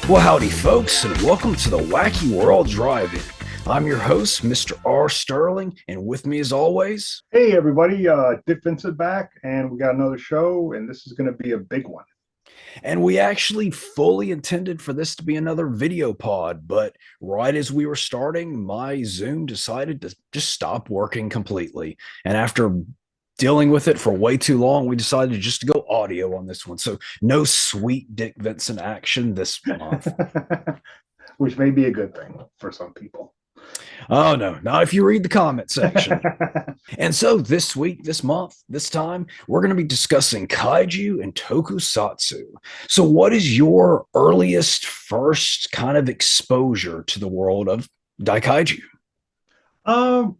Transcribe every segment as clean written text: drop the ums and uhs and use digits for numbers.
Well, howdy, folks, and welcome to the Wacky World Drive-In. I'm your host, Mr. R. Sterling, and with me, as always, Hey everybody, Vincent back, and we got another show, and this is going to be a big one. and we actually fully intended for this to be another video pod, but right as we were starting, my Zoom decided to just stop working completely. And after dealing with it for way too long, we decided just to go audio on this one. So no sweet Dick Vincent action this month. Which may be a good thing for some people. Oh no, not if you read the comment section. And so this week, this month, this time, we're going to be discussing kaiju and tokusatsu. So, what is your earliest, first kind of exposure to the world of daikaiju?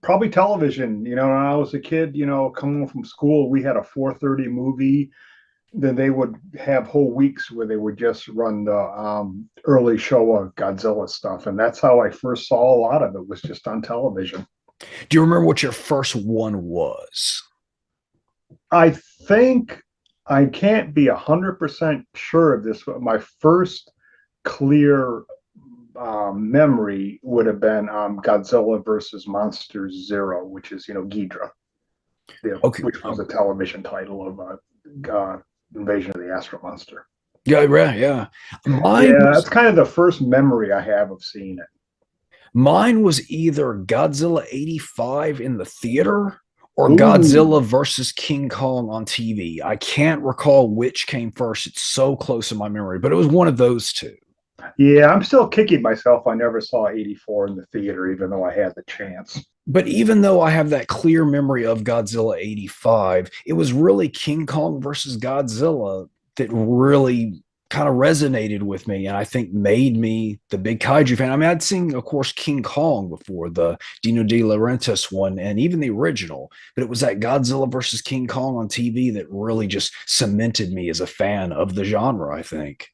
Probably television. When I was a kid, coming home from school, we had a 4:30 movie. Then they would have whole weeks where they would just run the early show of Godzilla stuff, and that's how I first saw a lot of it. Was just on television. Do you remember what your first one was? I think I can't be 100% sure of this, but my first clear memory would have been Godzilla versus Monsters Zero, which is Ghidra, Okay. which was a television title of Invasion of the Astro Monster. Yeah, yeah, yeah. Mine Yeah, was that's kind of the first memory I have of seeing it. mine was either Godzilla 85 in the theater or Ooh, Godzilla versus King Kong on TV. I can't recall which came first. It's so close in my memory, but it was one of those two. yeah, I'm still kicking myself. I never saw '84 in the theater, even though I had the chance. But even though I have that clear memory of Godzilla 85, it was really King Kong versus Godzilla that really kind of resonated with me and I think made me the big kaiju fan. I mean, I'd seen, of course, King Kong before, the Dino De Laurentiis one, and even the original, but it was that Godzilla versus King Kong on TV that really just cemented me as a fan of the genre, I think.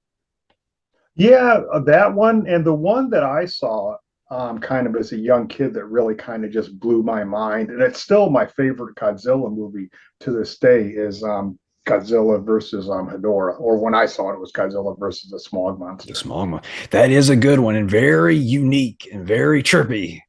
Yeah, that one and the one that I saw kind of as a young kid that really kind of just blew my mind, and it's still my favorite Godzilla movie to this day is Godzilla versus Hedorah, or when I saw it, it was Godzilla versus the Smog The Monster. small one. That is a good one and very unique and very trippy.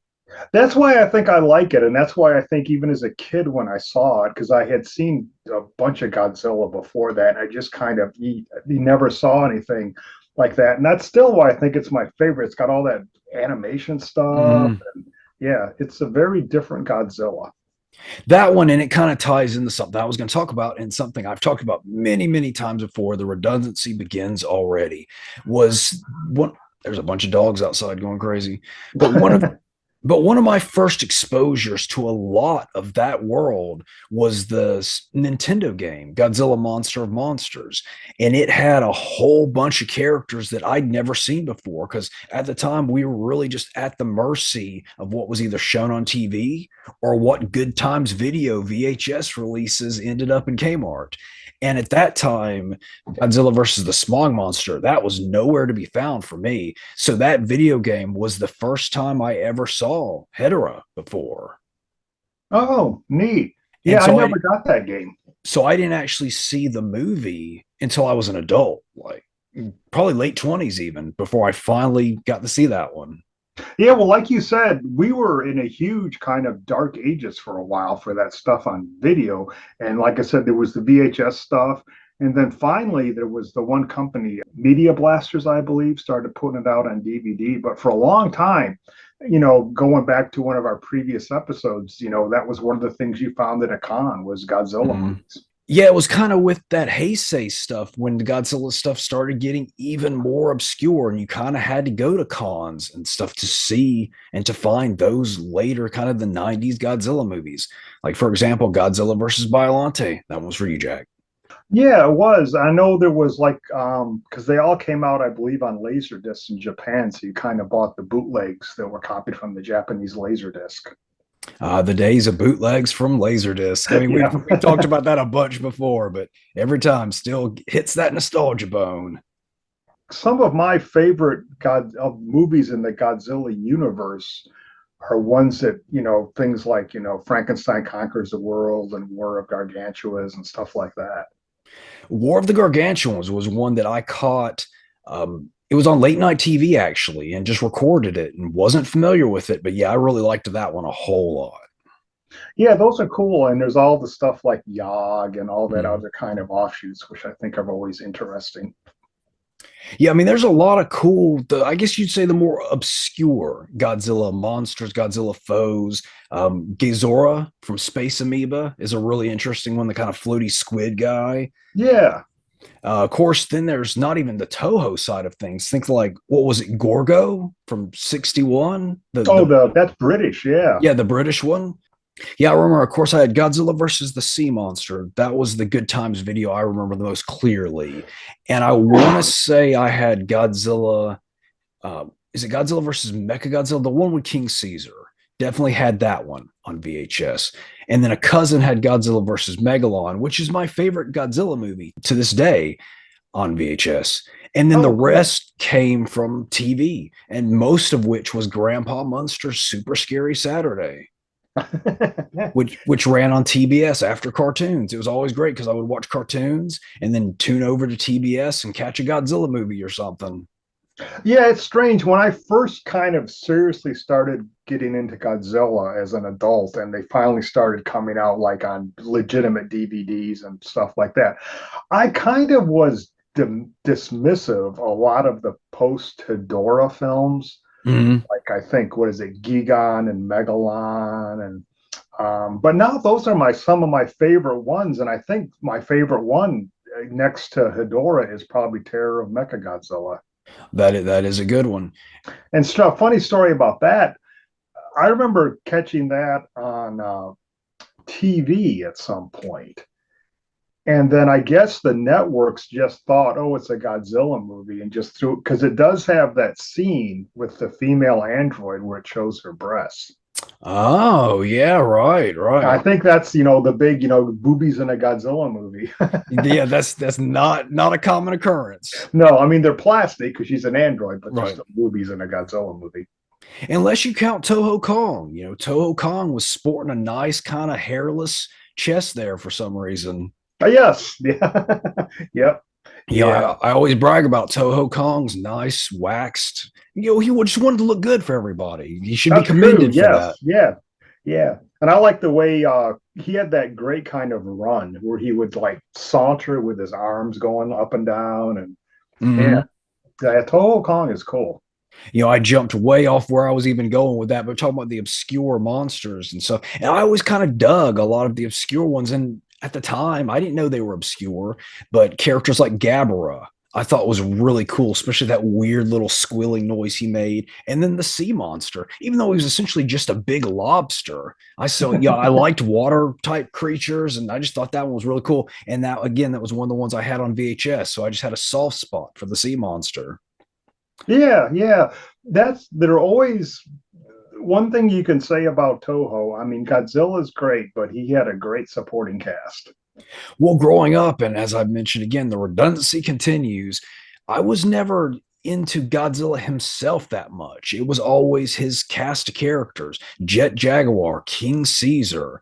That's why I think I like it, and that's why I think even as a kid when I saw it, because I had seen a bunch of Godzilla before that, I just kind of you never saw anything like that, and that's still why I think it's my favorite. It's got all that animation stuff, Mm. and yeah, it's a very different Godzilla. That one, and it kind of ties into something I was going to talk about, and something I've talked about many, many times before. The redundancy begins already. Was one. There's a bunch of dogs outside going crazy, but one of my first exposures to a lot of that world was the Nintendo game Godzilla Monster of Monsters, and it had a whole bunch of characters that I'd never seen before. Because at the time we were really just at the mercy of what was either shown on TV or what Good Times Video VHS releases ended up in Kmart. And at that time, Godzilla versus the Smog Monster, that was nowhere to be found for me. So that video game was the first time I ever saw Hedorah before. Oh, neat. And Yeah, I never got that game. so I didn't actually see the movie until I was an adult, like probably late 20s even before I finally got to see that one. Yeah, well, like you said, we were in a huge kind of dark ages for a while for that stuff on video. And like I said, there was the VHS stuff. And then finally, there was the one company, Media Blasters, I believe, started putting it out on DVD. But for a long time, going back to one of our previous episodes, that was one of the things you found at a con was Godzilla Mm. movies. Yeah, it was kind of with that Heisei stuff when the Godzilla stuff started getting even more obscure, and you kind of had to go to cons and stuff to see and to find those later kind of the 90s Godzilla movies. Like, for example, Godzilla versus Biollante. That one was for you, Jack. Yeah, it was. I know there was like because they all came out, I believe, on Laserdisc in Japan. So you kind of bought the bootlegs that were copied from the Japanese Laserdisc. The days of bootlegs from Laserdisc. I mean, Yeah. we talked about that a bunch before, but every time still hits that nostalgia bone. Some of my favorite God of movies in the Godzilla universe are ones that, things like, Frankenstein Conquers the World and War of Gargantuas and stuff like that. War of the Gargantuans was one that I caught It was on late night TV actually, and just recorded it and wasn't familiar with it. But yeah, I really liked that one a whole lot. Yeah, those are cool. And there's all the stuff like Yog and all that Mm. other kind of offshoots, which I think are always interesting. Yeah, I mean, there's a lot of cool, I guess you'd say the more obscure Godzilla monsters, Godzilla foes. Gezora from Space Amoeba is a really interesting one, the kind of floaty squid guy. Yeah. Of course, then there's not even the Toho side of things. Think like, what was it, Gorgo from 61? Oh, the that's British. Yeah. Yeah, the British one. Yeah, I remember, of course, I had Godzilla versus the Sea Monster. That was the Good Times video I remember the most clearly. And I want to say I had Godzilla. Is it Godzilla versus Mechagodzilla? The one with King Caesar. Definitely had that one on VHS. And then a cousin had Godzilla versus Megalon, which is my favorite Godzilla movie to this day on VHS. And then the Oh, cool. rest came from TV, and most of which was Grandpa Munster's Super Scary Saturday, which ran on TBS after cartoons. It was always great because I would watch cartoons and then tune over to TBS and catch a Godzilla movie or something. Yeah, it's strange. When I first kind of seriously started getting into Godzilla as an adult, and they finally started coming out like on legitimate DVDs and stuff like that, I kind of was dismissive a lot of the post Hedora films. Mm-hmm. Like I think, what is it, Gigan and Megalon, and but now those are my some of my favorite ones, and I think my favorite one next to Hedora is probably Terror of Mechagodzilla. That is a good one. And stuff. Funny story about that. I remember catching that on TV at some point, and then I guess the networks just thought, "Oh, it's a Godzilla movie," and just threw because it does have that scene with the female android where it shows her breasts. Oh, yeah, right, I right. think that's the big boobies in a Godzilla movie. Yeah, that's not a common occurrence. No, I mean they're plastic because she's an android, but there's Right. still boobies in a Godzilla movie. Unless you count Toho Kong. Toho Kong was sporting a nice kind of hairless chest there for some reason. Yes, yeah, yep, yeah. I always brag about Toho Kong's nice waxed. He just wanted to look good for everybody. He should be That's true. commended for Yes. that. Yeah. Yeah. And I like the way he had that great kind of run where he would like saunter with his arms going up and down. And yeah, Hmm. yeah, Toho Kong is cool. I jumped way off where I was even going with that, but talking about the obscure monsters and stuff. And I always kind of dug a lot of the obscure ones. And at the time, I didn't know they were obscure, but characters like Gabara, I thought was really cool, especially that weird little squealing noise he made. And then the sea monster, even though he was essentially just a big lobster, I liked water type creatures, and I just thought that one was really cool. And that again, that was one of the ones I had on VHS, so I just had a soft spot for the sea monster. Yeah. Yeah. They're always one thing you can say about Toho. I mean, Godzilla's great, but he had a great supporting cast. Well, growing up, and as I've mentioned again, the redundancy continues. I was never into Godzilla himself that much. It was always his cast of characters: Jet Jaguar, King Caesar,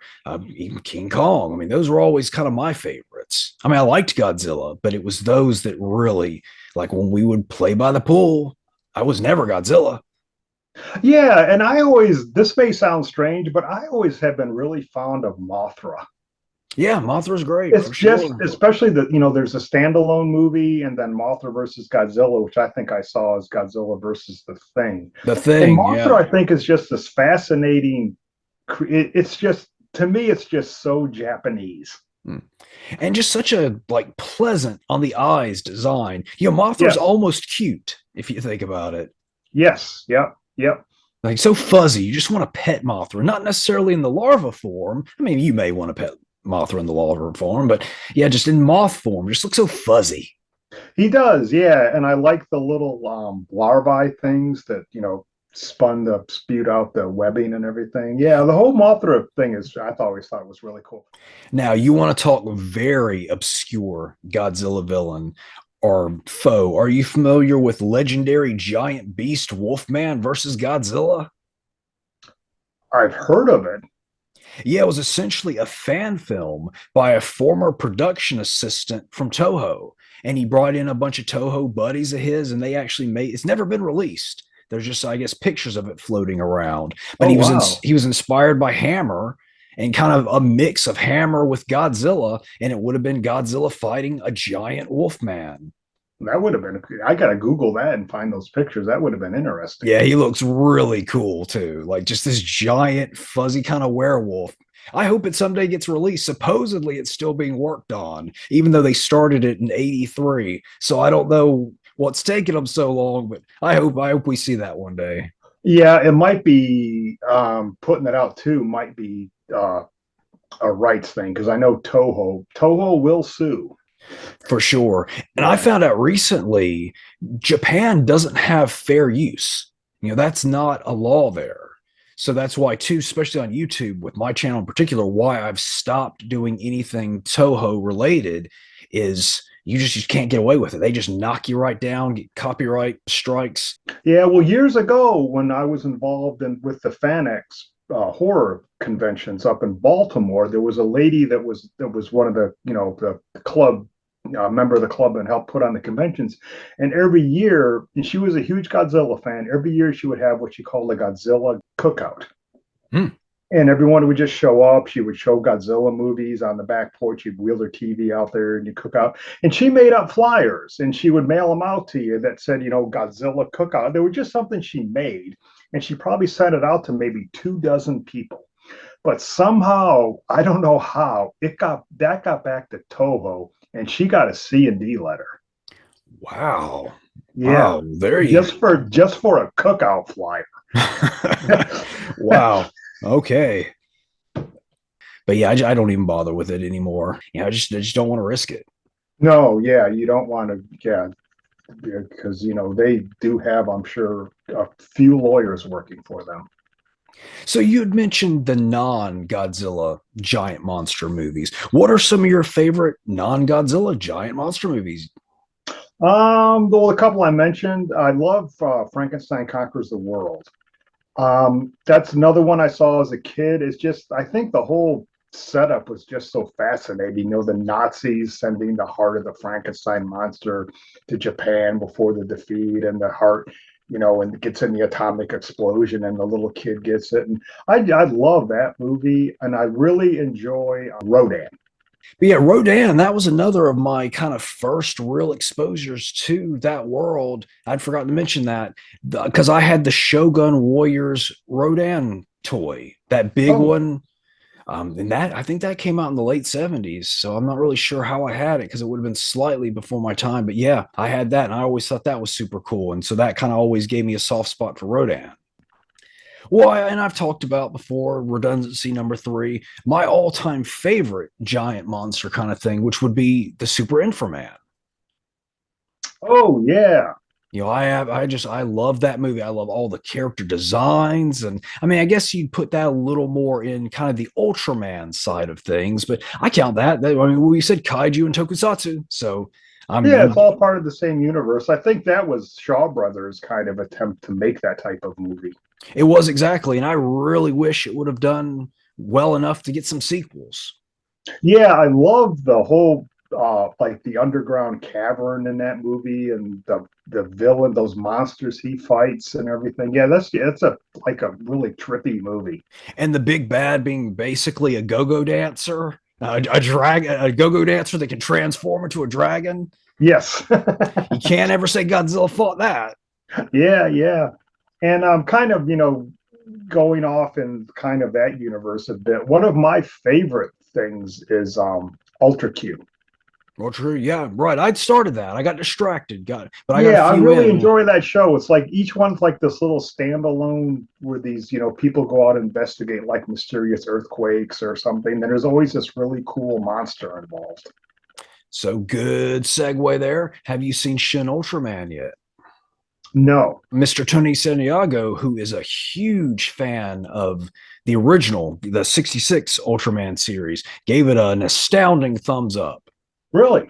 even King Kong. I mean, those were always kind of my favorites. I mean, I liked Godzilla, but it was those that really, like when we would play by the pool, I was never Godzilla. Yeah, and I always this may sound strange, but I always have been really fond of Mothra. Yeah, Mothra's great It's for just, sure. especially there's a standalone movie and then Mothra versus Godzilla, which I think I saw as Godzilla versus the Thing. The And thing, Mothra, yeah. I think, is just this fascinating. It's just to me, it's just so Japanese. Hmm. And just such a like pleasant on the eyes design. Mothra's Yeah. almost cute if you think about it. Yes. Yep. Yep. Like so fuzzy. You just want to pet Mothra, not necessarily in the larva form. I mean, you may want to pet Mothra in the larva form, but yeah, just in moth form, just looks so fuzzy. He does. Yeah, and I like the little larvae things that spewed out the webbing and everything. Yeah, the whole Mothra thing is I always thought was really cool. Now, you want to talk very obscure Godzilla villain or foe. Are you familiar with legendary giant beast Wolfman versus Godzilla? I've heard of it. Yeah, it was essentially a fan film by a former production assistant from Toho. And he brought in a bunch of Toho buddies of his, and they actually made it's never been released. There's just, I guess, pictures of it floating around. But Oh wow. he was inspired by Hammer and kind of a mix of Hammer with Godzilla, and it would have been Godzilla fighting a giant wolf man. That would have been, I gotta Google that and find those pictures. That would have been interesting. Yeah, he looks really cool too. Like just this giant, fuzzy kind of werewolf. I hope it someday gets released. Supposedly, it's still being worked on, even though they started it in '83. So I don't know what's taking them so long, but I hope we see that one day Yeah, it might be putting it out too, might be a rights thing because I know Toho will sue. for sure. And I Yeah. found out recently, Japan doesn't have fair use. That's not a law there. So that's why, too, especially on YouTube, with my channel in particular, why I've stopped doing anything Toho related is you just can't get away with it. They just knock you right down, get copyright strikes. Yeah, well, years ago when I was involved in with the FanX horror conventions up in Baltimore, there was a lady that was one of the the club member of the club and helped put on the conventions. And every year, and she was a huge Godzilla fan. Every year she would have what she called a Godzilla cookout. Hmm. And everyone would just show up. She would show Godzilla movies on the back porch. You'd wheel her TV out there and you cook out. And she made up flyers and she would mail them out to you that said, Godzilla cookout. They were just something she made. And she probably sent it out to maybe 2 dozen people. But somehow, I don't know how, got back to Toho and she got a C&D letter. Wow. Yeah. Wow. There you Just for a cookout flyer. Wow. Okay. But yeah, I don't even bother with it anymore. I just don't want to risk it. No, yeah, you don't want to, yeah, because they do have, I'm sure, a few lawyers working for them. So you had mentioned the non-Godzilla giant monster movies. What are some of your favorite non-Godzilla giant monster movies? Well, a couple I mentioned, I love Frankenstein Conquers the World. That's another one I saw as a kid. It's just, I think the whole setup was just so fascinating. The Nazis sending the heart of the Frankenstein monster to Japan before the defeat, and the heart, and it gets in the atomic explosion, and the little kid gets it. And I love that movie, and I really enjoy Rodan. But yeah, Rodan, that was another of my kind of first real exposures to that world. I'd forgotten to mention that because I had the Shogun Warriors Rodan toy, that big Oh, one. And that I think that came out in the late '70s. So I'm not really sure how I had it because it would have been slightly before my time. But yeah, I had that and I always thought that was super cool. And so that kind of always gave me a soft spot for Rodan. Well, and I've talked about before redundancy number three, my all-time favorite giant monster kind of thing, which would be the Super Inframan. oh yeah. I love that movie. I love all the character designs, and I mean, I guess you'd put that a little more in kind of the Ultraman side of things, but I count that. I mean, we said kaiju and tokusatsu, so Yeah, it's I'm all part of the same universe. I think that was Shaw Brothers' kind of attempt to make that type of movie. it was exactly, and I really wish it would have done well enough to get some sequels. Yeah, I love the whole like the underground cavern in that movie and the villain, those monsters he fights and everything. Yeah, that's a like a really trippy movie. And the big bad being basically a go-go dancer, a go-go dancer that can transform into a dragon. Yes. You can't ever say Godzilla fought that. Yeah, yeah. And I'm kind of, going off in kind of that universe a bit. One of my favorite things is Ultra Q. Well, true. Yeah, right. I'd started that. I got distracted. But I got a Yeah, I few really in. enjoy that show. It's like each one's like this little standalone where these, people go out and investigate like mysterious earthquakes or something. And there's always this really cool monster involved. So good segue there. Have you seen Shin Ultraman yet? No. Mr. Tony Santiago, who is a huge fan of the original, the '66 Ultraman series, gave it an astounding thumbs up. Really?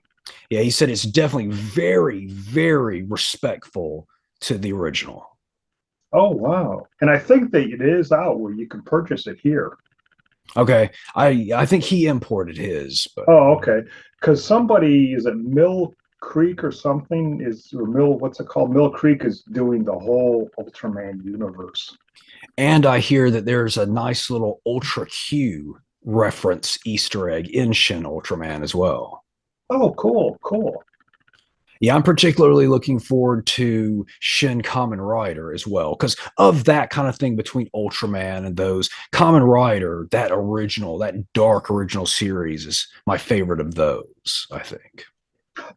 Yeah, he said it's definitely very, very respectful to the original. Oh, wow. And I think that it is out where you can purchase it here. Okay, I think he imported his, but Oh, okay. Because somebody is it Mill Creek or something is or Mill what's it called? Mill Creek is doing the whole Ultraman universe. and I hear that there's a nice little Ultra Q reference Easter egg in Shin Ultraman as well. Oh, cool, cool. Yeah, I'm particularly looking forward to Shin Kamen Rider as well because of that kind of thing between Ultraman and those. Kamen Rider, that original, that dark original series is my favorite of those, I think.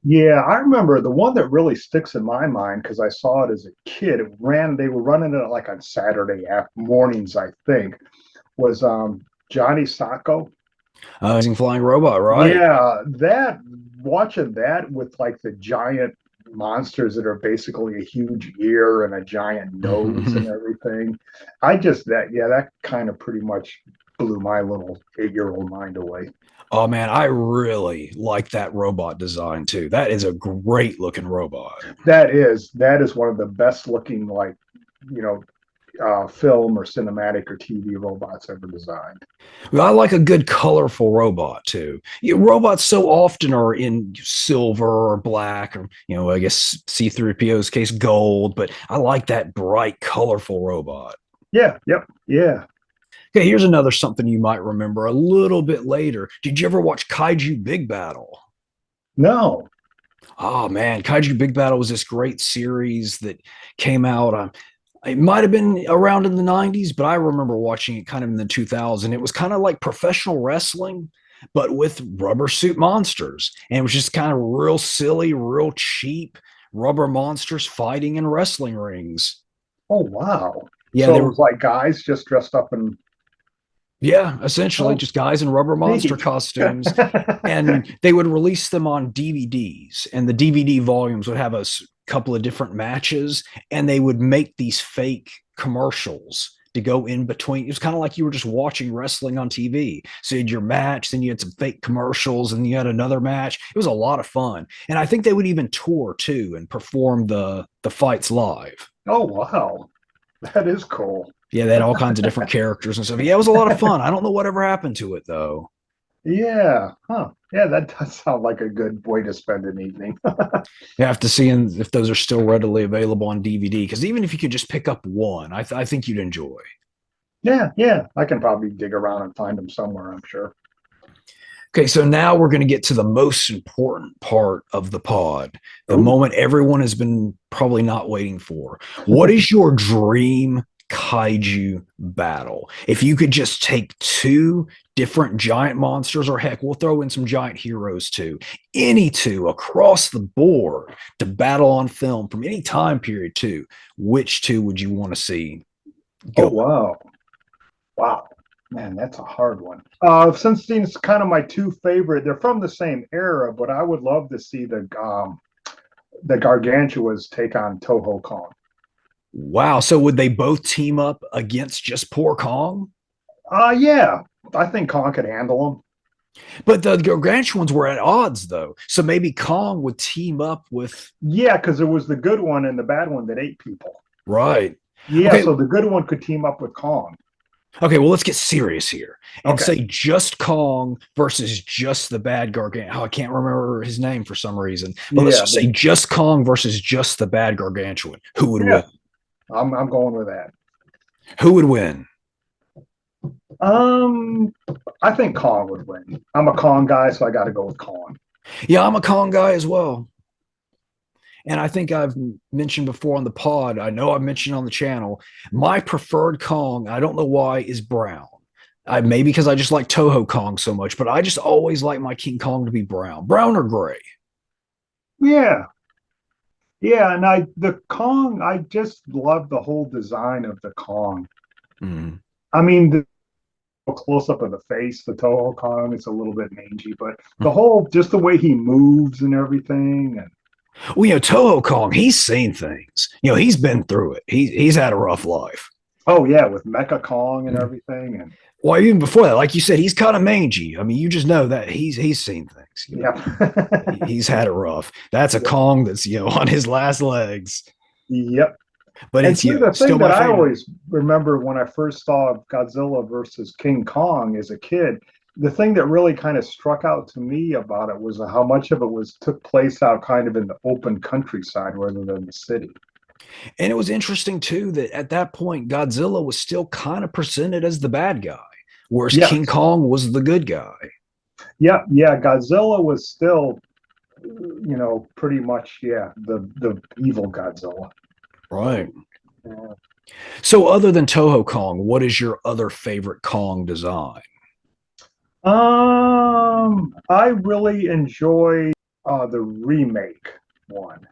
Yeah, I remember the one that really sticks in my mind because I saw it as a kid. They were running it like on Saturday mornings, I think, was Johnny Sacco. Amazing Flying Robot, right? Yeah, that watching that with like the giant monsters that are basically a huge ear and a giant nose and everything. I just that yeah, that kind of pretty much blew my little 8 year old mind away. Oh man, I really like that robot design too. That is a great looking robot. That is one of the best looking like you know film or cinematic or TV robots ever designed. I like a good colorful robot too. Robots so often are in silver or black, or I guess C3PO's case gold, but I like that bright, colorful robot. Yeah, yep, yeah. Okay, here's another something you might remember a little bit later. Did you ever watch Kaiju Big Battle? No. Oh man, Kaiju Big Battle was this great series that came out. It might have been around in the 90s, but I remember watching it kind of in the 2000s. It was kind of like professional wrestling, but with rubber suit monsters. And it was just kind of real silly, real cheap rubber monsters fighting in wrestling rings. Oh wow. Yeah, So they it were, was like guys just dressed up in yeah, essentially oh just guys in rubber monster neat. costumes. And they would release them on DVDs, and the DVD volumes would have a couple of different matches, and they would make these fake commercials to go in between. It was kind of like you were just watching wrestling on TV. So you had your match, then you had some fake commercials, and you had another match. It was a lot of fun, and I think they would even tour too and perform the fights live. Oh wow. That is cool. Yeah, they had all kinds of different characters and stuff. Yeah, it was a lot of fun. I don't know whatever happened to it though. Yeah. Huh. Yeah, that does sound like a good way to spend an evening. You have to see if those are still readily available on DVD. Because even if you could just pick up one, I think you'd enjoy. Yeah, yeah. I can probably dig around and find them somewhere, I'm sure. Okay, so now we're going to get to the most important part of the pod, the Oh, moment everyone has been probably not waiting for. What is your dream kaiju battle? If you could just take two different giant monsters, or heck, we'll throw in some giant heroes too, any two across the board to battle on film from any time period too, which two would you want to see oh go? wow. Wow. Man, that's a hard one. Since these kind of my two favorite, they're from the same era, but I would love to see the Gargantuas take on Toho Kong. Wow. So would they both team up against just poor Kong? Yeah, I think Kong could handle them. But the gargantuans were at odds, though. So maybe Kong would team up with. Yeah, because it was the good one and the bad one that ate people. Right. Yeah, Okay. so the good one could team up with Kong. Okay. Well, let's get serious here and Okay. say just Kong versus just the bad gargantuan. Oh, I can't remember his name for some reason. But let's Yeah, just say just Kong versus just the bad gargantuan. Who would yeah, win? I'm going with that. Who would win? Um, I think Kong would win. I'm a Kong guy, so I got to go with Kong. Yeah, I'm a Kong guy as well. And I think I've mentioned before on the pod, I know I've mentioned on the channel, my preferred Kong, I don't know why, is brown. Maybe because I just like Toho Kong so much, but I just always like my King Kong to be brown or gray. Yeah, yeah, and the Kong, I just love the whole design of the Kong. Mm. I mean, the close up of the face, the Toho Kong, it's a little bit mangy, but the whole just the way he moves and everything, and Well, Toho Kong, he's seen things. He's been through it. He's had a rough life. oh yeah, with Mecha Kong and everything, and Well, even before that, like you said, he's kind of mangy. I mean, you just know that he's seen things. yeah, He's had it rough. That's a Kong that's on his last legs. yep. but And it's see, yeah, the thing still that my I favorite. always remember when I first saw Godzilla versus King Kong as a kid, the thing that really kind of struck out to me about it was how much of it was took place out kind of in the open countryside rather than the city. And it was interesting too that at that point, Godzilla was still kind of presented as the bad guy, whereas King Yes. Kong was the good guy. Yeah, yeah, Godzilla was still, pretty much, yeah, the evil Godzilla. Right. Yeah. So, other than Toho Kong, what is your other favorite Kong design? I really enjoy the remake one.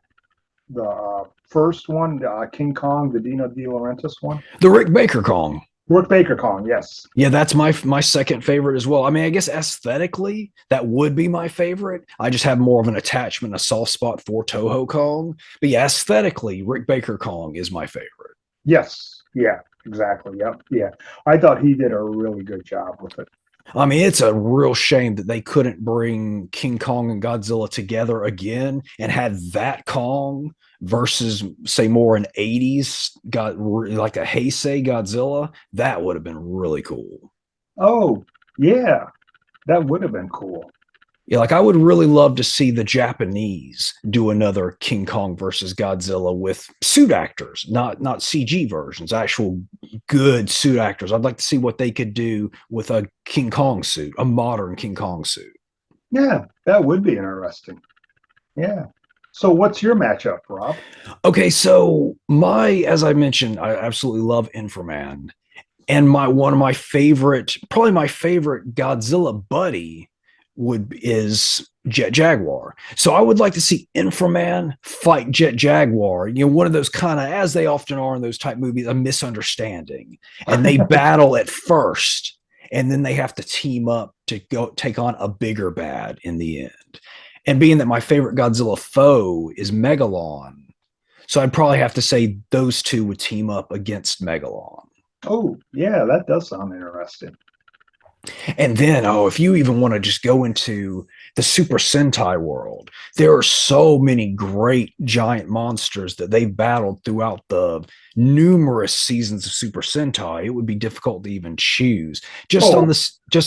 The first one, King Kong, the Dino De Laurentiis one. The Rick Baker Kong. Rick Baker Kong, yes. Yeah, that's my second favorite as well. I mean, I guess aesthetically, that would be my favorite. I just have more of an attachment, a soft spot for Toho Kong. But yeah, aesthetically, Rick Baker Kong is my favorite. Yes, yeah, exactly. Yep, yeah. I thought he did a really good job with it. I mean, it's a real shame that they couldn't bring King Kong and Godzilla together again and had that Kong versus, say, more an 80s got like a Heisei Godzilla. That would have been really cool. Oh, yeah, that would have been cool. Yeah, like I would really love to see the Japanese do another King Kong versus Godzilla with suit actors, not CG versions, actual good suit actors. I'd like to see what they could do with a King Kong suit, a modern King Kong suit. Yeah, that would be interesting. Yeah. So, what's your matchup, Rob? Okay, so as I mentioned, I absolutely love Inframan, and my one of my favorite, probably my favorite Godzilla buddy would is Jet Jaguar. So I would like to see Inframan fight Jet Jaguar. You know, one of those kind of, as they often are in those type movies, a misunderstanding, and they battle at first, and then they have to team up to go take on a bigger bad in the end. And being that my favorite Godzilla foe is Megalon, so I'd probably have to say those two would team up against Megalon. Oh, yeah, that does sound interesting. And then, oh, if you even want to just go into the Super Sentai world, there are so many great giant monsters that they've battled throughout the numerous seasons of Super Sentai. It would be difficult to even choose. Oh, Just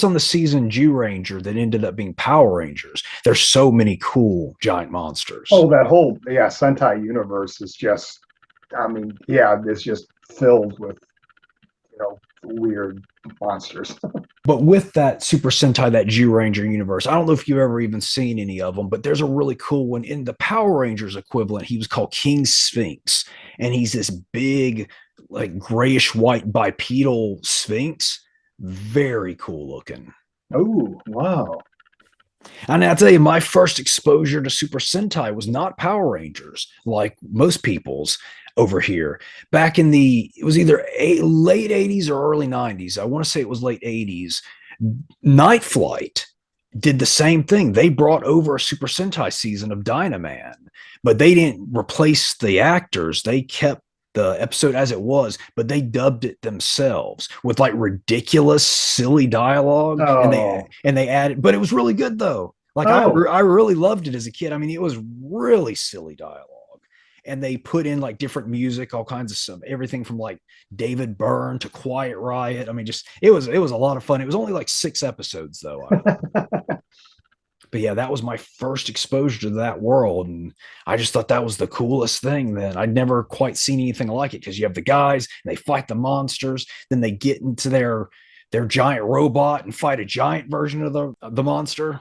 on the season Jew Ranger that ended up being Power Rangers. There's so many cool giant monsters. that whole Sentai universe is just, I mean, yeah, it's just filled with weird monsters. But with that Super Sentai, that Jew Ranger universe, I don't know if you've ever even seen any of them, but there's a really cool one in the Power Rangers equivalent. He was called King Sphinx, and he's this big, like grayish white bipedal Sphinx. Very cool looking. Oh, wow. And I'll tell you, my first exposure to Super Sentai was not Power Rangers, like most people's over here. Back in it was either late 80s or early 90s. I want to say it was late 80s. Night Flight did the same thing. They brought over a Super Sentai season of Dynaman, but they didn't replace the actors. They kept the episode as it was, but they dubbed it themselves with like ridiculous, silly dialogue, and Oh, they added. But it was really good though. Like oh, I really loved it as a kid. I mean, it was really silly dialogue, and they put in like different music, all kinds of stuff, everything from like David Byrne to Quiet Riot. I mean, just it was a lot of fun. It was only like 6 episodes though. But yeah, that was my first exposure to that world. And I just thought that was the coolest thing. Then I'd never quite seen anything like it because you have the guys, and they fight the monsters, then they get into their giant robot and fight a giant version of the monster.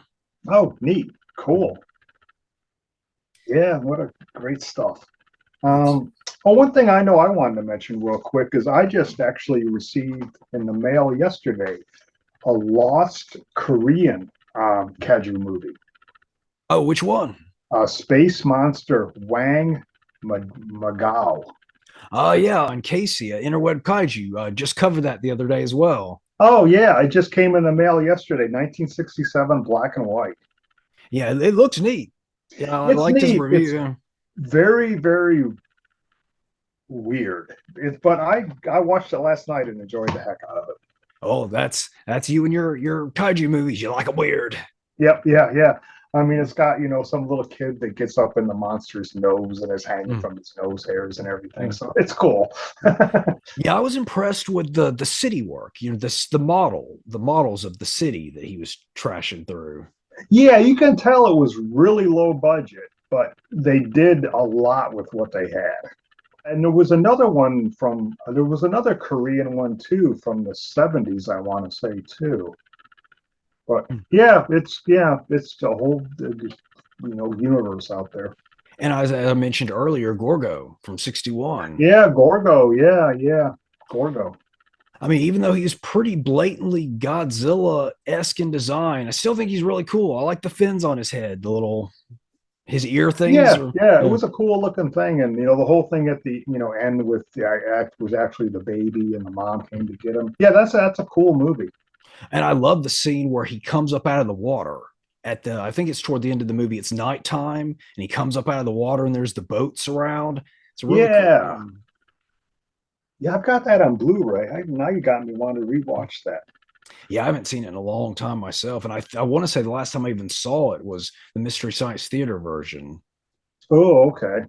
oh, neat. Cool. Yeah, what a great stuff. That's One thing I know I wanted to mention real quick is I just actually received in the mail yesterday a lost Korean Kaiju movie, oh, which one? Space Monster Wang Magao. Yeah, on Casey, Interweb Kaiju, just covered that the other day as well. Oh yeah, it just came in the mail yesterday, 1967, black and white. Yeah, it looks neat. Yeah, I It's liked his neat. It's review. very, very weird. But I watched it last night and enjoyed the heck out of it. Oh, that's you and your kaiju movies. You like them weird. Yep, yeah, yeah. I mean, it's got, some little kid that gets up in the monster's nose and is hanging Mm. from his nose hairs and everything. So it's cool. Yeah, I was impressed with the city work. This the models of the city that he was trashing through. Yeah, you can tell it was really low budget, but they did a lot with what they had. And there was another Korean one too from the 70s, I want to say too. But it's the whole universe out there. And as I mentioned earlier, Gorgo from '61. Yeah, Gorgo. Yeah, yeah, Gorgo. I mean, even though he's pretty blatantly Godzilla-esque in design, I still think he's really cool. I like the fins on his head, the little his ear things. Yeah, Or yeah, it yeah, was a cool looking thing, and the whole thing at the end with the act was actually the baby and the mom came to get him. Yeah, that's a cool movie. and I love the scene where he comes up out of the water at the. I think it's toward the end of the movie. It's nighttime, and he comes up out of the water, and there's the boats around. It's a really cool Yeah, scene. yeah, I've got that on Blu-ray. Now you got me wanting to rewatch that. Yeah, I haven't seen it in a long time myself, and I want to say the last time I even saw it was the Mystery Science Theater version. Oh, okay.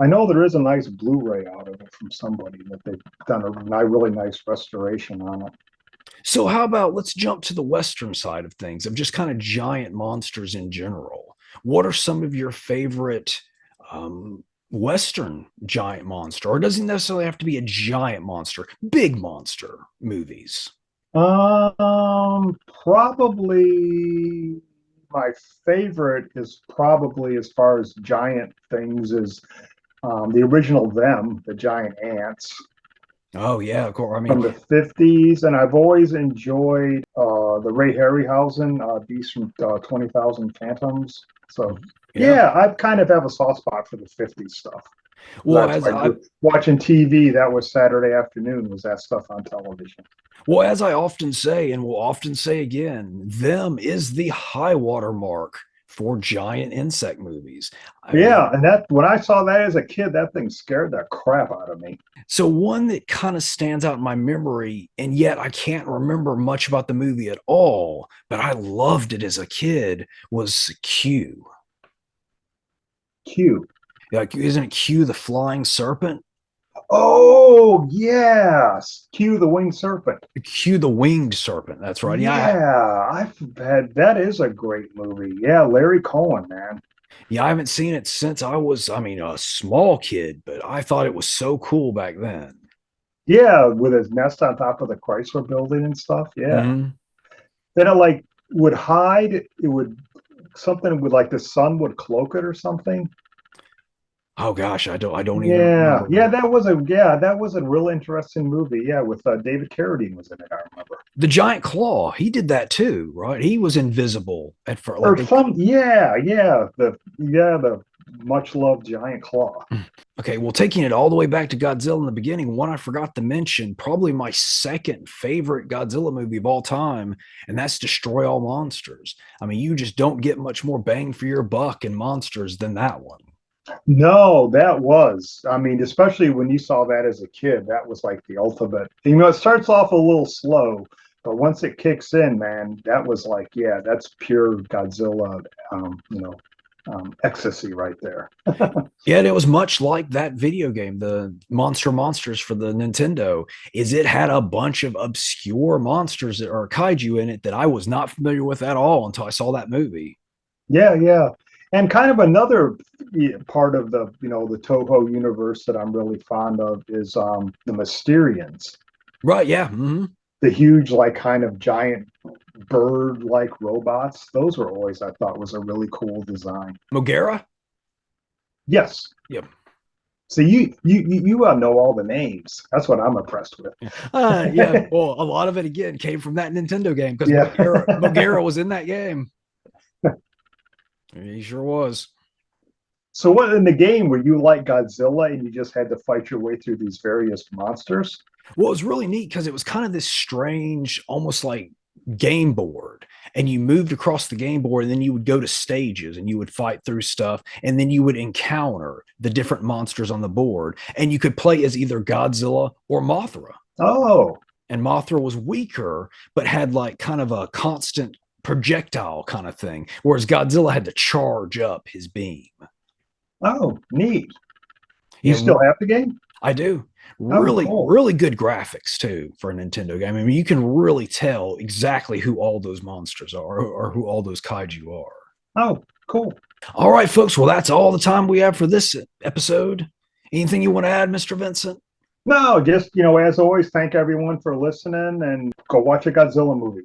I know there is a nice Blu-ray out of it from somebody that they've done a really nice restoration on it. So, how about let's jump to the Western side of things, of just kind of giant monsters in general? What are some of your favorite Western giant monster, or it doesn't necessarily have to be a giant monster, big monster movies? Probably my favorite is probably as far as giant things is the original Them, the giant ants Oh, yeah, of course. I mean, from the 50s. And I've always enjoyed the Ray Harryhausen Beast from 20,000 Phantoms. So, yeah. yeah, I kind of have a soft spot for the 50s stuff. Well, That's as why I I grew watching TV. That was Saturday afternoon, was that stuff on television. well, as I often say, and will often say again, them is the high water mark for giant insect movies. I Yeah, mean, and that when I saw that as a kid, that thing scared the crap out of me. so one that kind of stands out in my memory, and yet I can't remember much about the movie at all, but I loved it as a kid, was Q. Q. Like, isn't it Q the flying serpent? Oh yes, Q the winged serpent. Q the winged serpent. That's right. Yeah, I've had that is a great movie. Yeah, Larry Cohen, man. Yeah, I haven't seen it since I was, I mean, a small kid, but I thought it was so cool back then. Yeah, with his nest on top of the Chrysler building and stuff. Yeah. Mhm. Then it like would hide. It would something would like the sun would cloak it or something. Oh gosh, I don't even Yeah, remember. that was a real interesting movie. Yeah, with David Carradine was in it. I remember. The giant claw, he did that too, right? He was invisible at first. Like Or they some, the much loved giant claw. okay, well, taking it all the way back to Godzilla in the beginning, one I forgot to mention, probably my second favorite Godzilla movie of all time, and that's Destroy All Monsters. I mean, you just don't get much more bang for your buck in monsters than that one. No, that was. I mean, especially when you saw that as a kid, that was like the ultimate. It starts off a little slow, but once it kicks in, man, that was like, yeah, that's pure Godzilla, ecstasy right there. Yeah, and it was much like that video game, the Monsters for the Nintendo, is it had a bunch of obscure monsters that are kaiju in it that I was not familiar with at all until I saw that movie. Yeah, yeah. And kind of another part of the Toho universe that I'm really fond of is the Mysterians, Right, yeah. Hmm. the huge, like, kind of giant bird-like robots. Those were always, I thought, was a really cool design. Mogera? Yes. Yep. So you know all the names. That's what I'm impressed with. Yeah. Well, a lot of it again came from that Nintendo game because Yeah. Mogera was in that game. He sure was. So what in the game were you like Godzilla and you just had to fight your way through these various monsters? Well, it was really neat because it was kind of this strange, almost like game board. And you moved across the game board, and then you would go to stages and you would fight through stuff. And then you would encounter the different monsters on the board. And you could play as either Godzilla or Mothra. Oh, And Mothra was weaker, but had like kind of a constant projectile kind of thing, whereas Godzilla had to charge up his beam. Oh, neat. You Yeah, still have the game? I do. Oh, Really, cool. really good graphics too for a Nintendo game. I mean, you can really tell exactly who all those monsters are or who all those kaiju are. Oh, cool. All right, folks. Well, that's all the time we have for this episode. Anything you want to add, Mr. Vincent? No, just, as always, thank everyone for listening and go watch a Godzilla movie.